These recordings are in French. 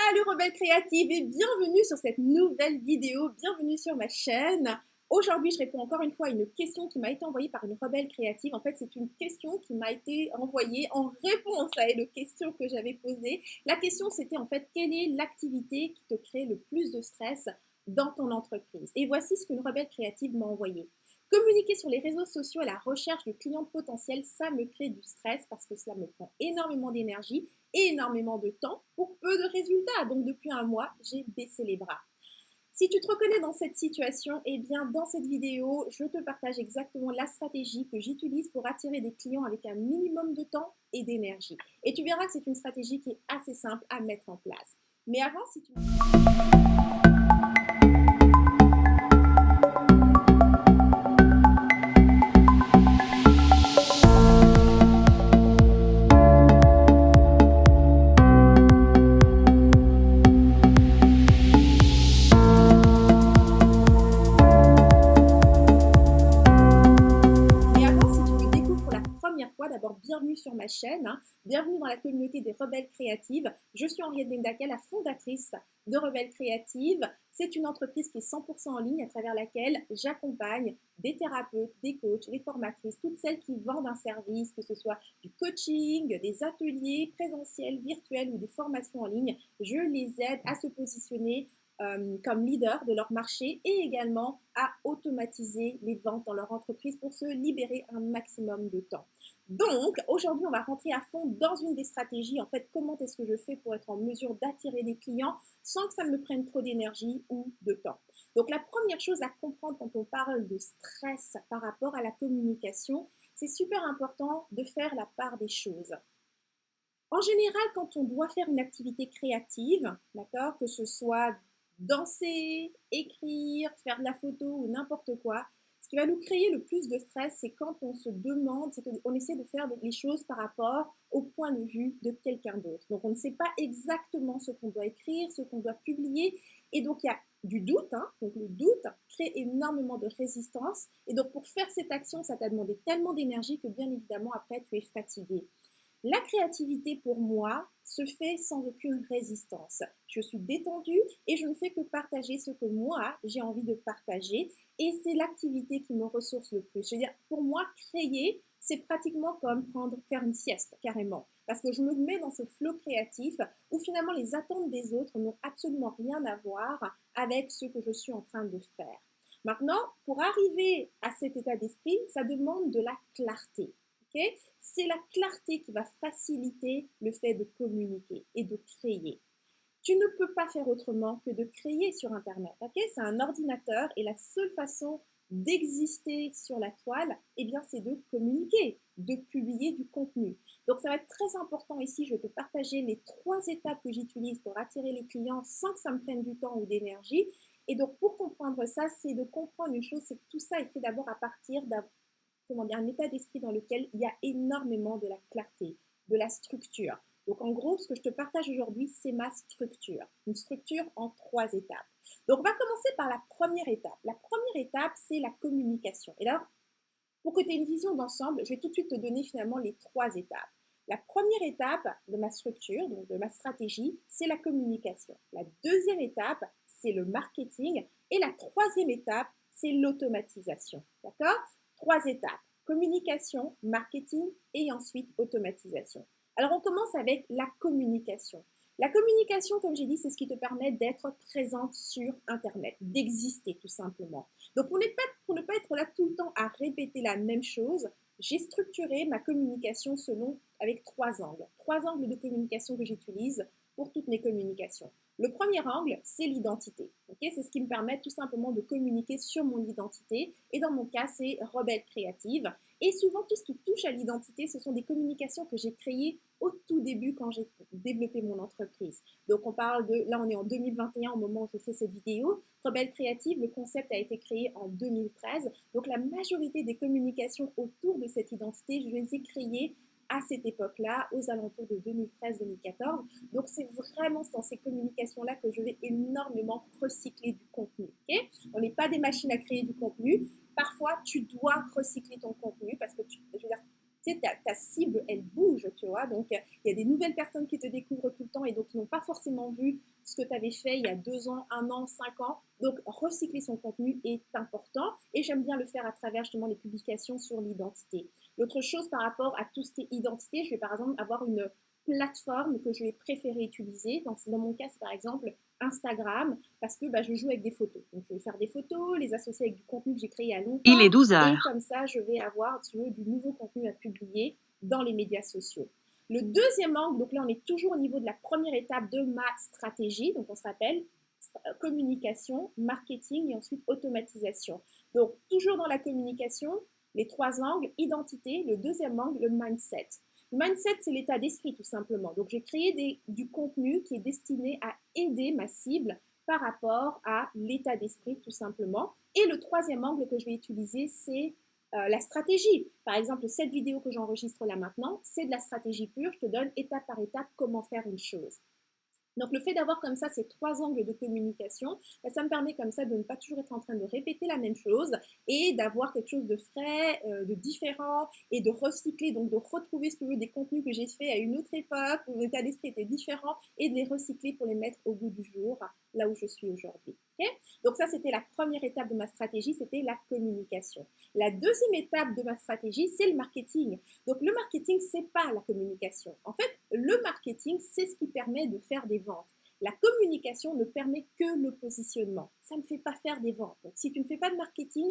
Salut Rebelle Créative et bienvenue sur cette nouvelle vidéo, bienvenue sur ma chaîne. Aujourd'hui, je réponds encore une fois à une question qui m'a été envoyée par une Rebelle Créative. En fait, c'est une question qui m'a été envoyée en réponse à une question que j'avais posée. La question, c'était en fait, quelle est l'activité qui te crée le plus de stress dans ton entreprise? Et voici ce qu'une Rebelle Créative m'a envoyé. Communiquer sur les réseaux sociaux et la recherche de clients potentiels, ça me crée du stress parce que cela me prend énormément d'énergie et énormément de temps pour peu de résultats. Donc depuis un mois, j'ai baissé les bras. Si tu te reconnais dans cette situation, eh bien dans cette vidéo, je te partage exactement la stratégie que j'utilise pour attirer des clients avec un minimum de temps et d'énergie. Et tu verras que c'est une stratégie qui est assez simple à mettre en place. Mais avant, si tu... D'abord, bienvenue sur ma chaîne, bienvenue dans la communauté des Rebelles Créatives. Je suis Henriette Bendaka, la fondatrice de Rebelles Créatives. C'est une entreprise qui est 100% en ligne à travers laquelle j'accompagne des thérapeutes, des coachs, des formatrices, toutes celles qui vendent un service, que ce soit du coaching, des ateliers présentiels, virtuels ou des formations en ligne. Je les aide à se positionner comme leader de leur marché et également à automatiser les ventes dans leur entreprise pour se libérer un maximum de temps. Donc, aujourd'hui, on va rentrer à fond dans une des stratégies. En fait, comment est-ce que je fais pour être en mesure d'attirer des clients sans que ça me prenne trop d'énergie ou de temps. Donc, la première chose à comprendre quand on parle de stress par rapport à la communication, c'est super important de faire la part des choses. En général, quand on doit faire une activité créative, d'accord, que ce soit danser, écrire, faire de la photo ou n'importe quoi, ce qui va nous créer le plus de stress, c'est quand on se demande, c'est qu'on essaie de faire les choses par rapport au point de vue de quelqu'un d'autre. Donc, on ne sait pas exactement ce qu'on doit écrire, ce qu'on doit publier, et donc il y a du doute, donc le doute crée énormément de résistance, et donc pour faire cette action, ça t'a demandé tellement d'énergie que bien évidemment, après, tu es fatigué. La créativité, pour moi, se fait sans aucune résistance. Je suis détendue et je ne fais que partager ce que moi, j'ai envie de partager. Et c'est l'activité qui me ressource le plus. Je veux dire, pour moi, créer, c'est pratiquement comme faire une sieste, carrément. Parce que je me mets dans ce flot créatif où finalement les attentes des autres n'ont absolument rien à voir avec ce que je suis en train de faire. Maintenant, pour arriver à cet état d'esprit, ça demande de la clarté. Okay? C'est la clarté qui va faciliter le fait de communiquer et de créer. Tu ne peux pas faire autrement que de créer sur Internet. Okay? C'est un ordinateur et la seule façon d'exister sur la toile, eh bien, c'est de communiquer, de publier du contenu. Donc, ça va être très important ici. Je vais te partager les 3 étapes que j'utilise pour attirer les clients sans que ça me prenne du temps ou d'énergie. Et donc, pour comprendre ça, c'est de comprendre une chose, c'est que tout ça est fait d'abord à partir un état d'esprit dans lequel il y a énormément de la clarté, de la structure. Donc en gros, ce que je te partage aujourd'hui, c'est ma structure. Une structure en 3 étapes. Donc on va commencer par la première étape. La première étape, c'est la communication. Et là, pour que tu aies une vision d'ensemble, je vais tout de suite te donner finalement les 3 étapes. La première étape de ma structure, donc de ma stratégie, c'est la communication. La deuxième étape, c'est le marketing. Et la troisième étape, c'est l'automatisation. D'accord ? 3 étapes, communication, marketing et ensuite automatisation. Alors, on commence avec la communication. La communication, comme j'ai dit, c'est ce qui te permet d'être présente sur Internet, d'exister tout simplement. Donc, pour ne pas être là tout le temps à répéter la même chose, j'ai structuré ma communication avec 3 angles. 3 angles de communication que j'utilise pour toutes mes communications. Le premier angle, c'est l'identité. Okay? C'est ce qui me permet tout simplement de communiquer sur mon identité. Et dans mon cas, c'est Rebelle Créative. Et souvent, tout ce qui touche à l'identité, ce sont des communications que j'ai créées au tout début quand j'ai développé mon entreprise. Donc, là, on est en 2021 au moment où je fais cette vidéo. Rebelle Créative, le concept a été créé en 2013. Donc, la majorité des communications autour de cette identité, je les ai créées à cette époque-là, aux alentours de 2013-2014. Donc, c'est vraiment dans ces communications-là que je vais énormément recycler du contenu. Okay? On n'est pas des machines à créer du contenu. Parfois, tu dois recycler ton contenu parce que, tu sais, ta cible, elle bouge, tu vois. Donc, il y a des nouvelles personnes qui te découvrent tout le temps et donc qui n'ont pas forcément vu ce que tu avais fait il y a 2 ans, 1 an, 5 ans. Donc, recycler son contenu est important et j'aime bien le faire à travers justement les publications sur l'identité. L'autre chose par rapport à tout ce qui est identité, je vais par exemple avoir une plateforme que je vais préférer utiliser. Donc, dans mon cas, c'est par exemple Instagram, parce que je joue avec des photos. Donc, je vais faire des photos, les associer avec du contenu que j'ai créé il y a longtemps. Il est 12 Et heures. comme ça, je vais avoir du nouveau contenu à publier dans les médias sociaux. Le deuxième angle, donc là, on est toujours au niveau de la première étape de ma stratégie. Donc, on se rappelle communication, marketing et ensuite automatisation. Donc, toujours dans la communication, les 3 angles, identité, le deuxième angle, le mindset. Le mindset, c'est l'état d'esprit tout simplement. Donc, j'ai créé du contenu qui est destiné à aider ma cible par rapport à l'état d'esprit tout simplement. Et le troisième angle que je vais utiliser, c'est la stratégie. Par exemple, cette vidéo que j'enregistre là maintenant, c'est de la stratégie pure. Je te donne étape par étape comment faire une chose. Donc, le fait d'avoir comme ça ces 3 angles de communication, ça me permet comme ça de ne pas toujours être en train de répéter la même chose et d'avoir quelque chose de frais, de différent et de recycler, donc de retrouver, si tu veux, des contenus que j'ai fait à une autre époque où l'état d'esprit était différent et de les recycler pour les mettre au goût du jour, là où je suis aujourd'hui. Okay? Donc, ça, c'était la première étape de ma stratégie, c'était la communication. La deuxième étape de ma stratégie, c'est le marketing. Donc, le marketing, c'est pas la communication. En fait, le marketing, c'est ce qui permet de faire des ventes. La communication ne permet que le positionnement. Ça ne fait pas faire des ventes. Donc, si tu ne fais pas de marketing,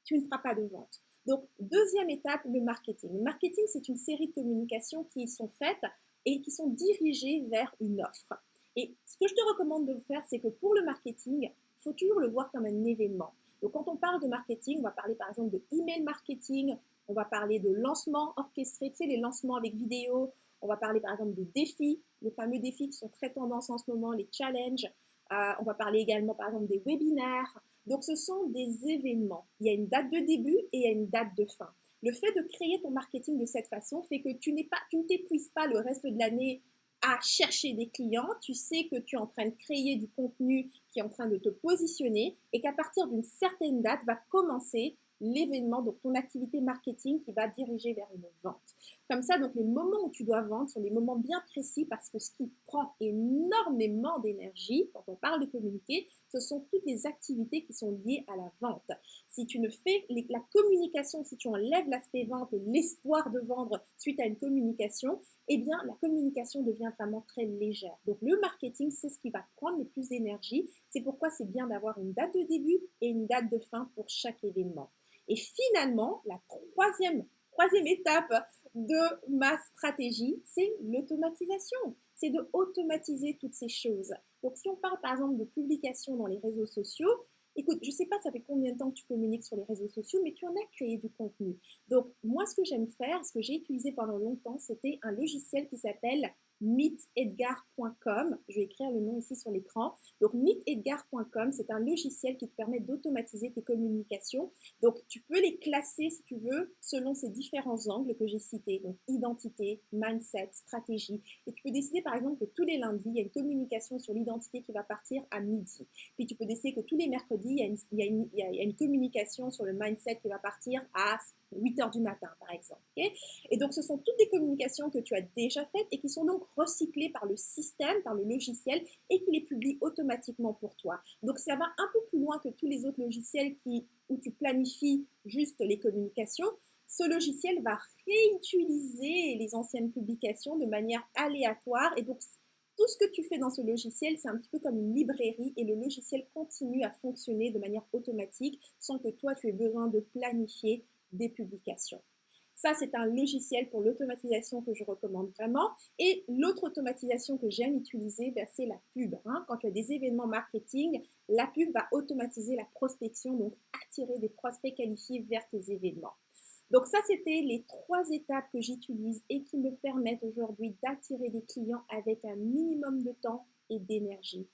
tu ne feras pas de vente. Donc, deuxième étape, le marketing. Le marketing, c'est une série de communications qui sont faites et qui sont dirigées vers une offre. Et ce que je te recommande de faire, c'est que pour le marketing, il faut toujours le voir comme un événement. Donc, quand on parle de marketing, on va parler par exemple de email marketing, on va parler de lancement orchestré, tu sais, les lancements avec vidéo. On va parler par exemple des défis, les fameux défis qui sont très tendance en ce moment, les challenges. On va parler également par exemple des webinaires. Donc, ce sont des événements. Il y a une date de début et il y a une date de fin. Le fait de créer ton marketing de cette façon fait que tu ne t'épuises pas le reste de l'année à chercher des clients, tu sais que tu es en train de créer du contenu qui est en train de te positionner et qu'à partir d'une certaine date va commencer l'événement, donc ton activité marketing qui va diriger vers une vente. Comme ça, donc les moments où tu dois vendre sont des moments bien précis parce que ce qui prend énormément d'énergie quand on parle de communiquer, ce sont toutes les activités qui sont liées à la vente. Si tu ne fais la communication, si tu enlèves l'aspect vente et l'espoir de vendre suite à une communication, eh bien la communication devient vraiment très légère. Donc le marketing, c'est ce qui va prendre le plus d'énergie. C'est pourquoi c'est bien d'avoir une date de début et une date de fin pour chaque événement. Et finalement, la troisième étape de ma stratégie, c'est l'automatisation. C'est de automatiser toutes ces choses. Donc, si on parle par exemple de publication dans les réseaux sociaux, écoute, je ne sais pas ça fait combien de temps que tu communiques sur les réseaux sociaux, mais tu en as créé du contenu. Donc, moi, ce que j'aime faire, ce que j'ai utilisé pendant longtemps, c'était un logiciel qui s'appelle meetedgar.com. Je vais écrire le nom ici sur l'écran. Donc, meetedgar.com, c'est un logiciel qui te permet d'automatiser tes communications. Donc, tu peux les classer, si tu veux, selon ces différents angles que j'ai cités. Donc, identité, mindset, stratégie. Et tu peux décider, par exemple, que tous les lundis, il y a une communication sur l'identité qui va partir à midi. Puis, tu peux décider que tous les mercredis, il y a une communication sur le mindset qui va partir à 8 heures du matin, par exemple. Okay? Et donc, ce sont toutes des communications que tu as déjà faites et qui sont donc recyclées par le système, par le logiciel et qui les publie automatiquement pour toi. Donc, ça va un peu plus loin que tous les autres logiciels où tu planifies juste les communications. Ce logiciel va réutiliser les anciennes publications de manière aléatoire et donc tout ce que tu fais dans ce logiciel, c'est un petit peu comme une librairie et le logiciel continue à fonctionner de manière automatique sans que toi, tu aies besoin de planifier des publications. Ça, c'est un logiciel pour l'automatisation que je recommande vraiment. Et l'autre automatisation que j'aime utiliser, c'est la pub. Quand tu as des événements marketing, la pub va automatiser la prospection, donc attirer des prospects qualifiés vers tes événements. Donc ça, c'était les 3 étapes que j'utilise et qui me permettent aujourd'hui d'attirer des clients avec un minimum de temps et d'énergie.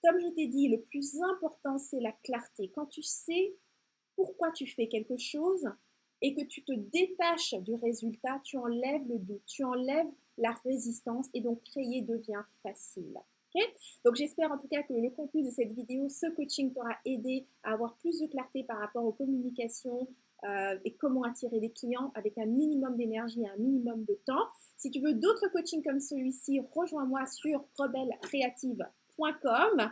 Comme je t'ai dit, le plus important, c'est la clarté. Quand tu sais pourquoi tu fais quelque chose et que tu te détaches du résultat, tu enlèves le doute, tu enlèves la résistance et donc créer devient facile. Okay? Donc j'espère en tout cas que le contenu de cette vidéo, ce coaching t'aura aidé à avoir plus de clarté par rapport aux communications, et comment attirer des clients avec un minimum d'énergie et un minimum de temps. Si tu veux d'autres coachings comme celui-ci, rejoins-moi sur rebellecreative.com.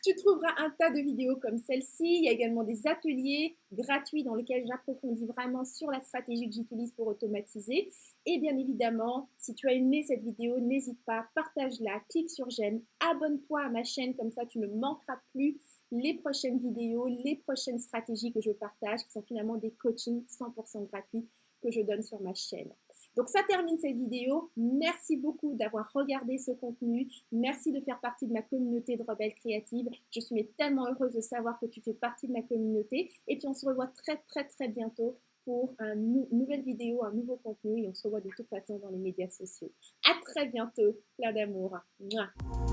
Tu trouveras un tas de vidéos comme celle-ci. Il y a également des ateliers gratuits dans lesquels j'approfondis vraiment sur la stratégie que j'utilise pour automatiser. Et bien évidemment, si tu as aimé cette vidéo, n'hésite pas, partage-la, clique sur j'aime, abonne-toi à ma chaîne, comme ça tu ne manqueras plus les prochaines vidéos, les prochaines stratégies que je partage, qui sont finalement des coachings 100% gratuits que je donne sur ma chaîne. Donc ça termine cette vidéo. Merci beaucoup d'avoir regardé ce contenu. Merci de faire partie de ma communauté de rebelles créatives. Je suis tellement heureuse de savoir que tu fais partie de ma communauté. Et puis on se revoit très bientôt pour une nouvelle vidéo, un nouveau contenu. Et on se revoit de toute façon dans les médias sociaux. À très bientôt. Plein d'amour. Mouah.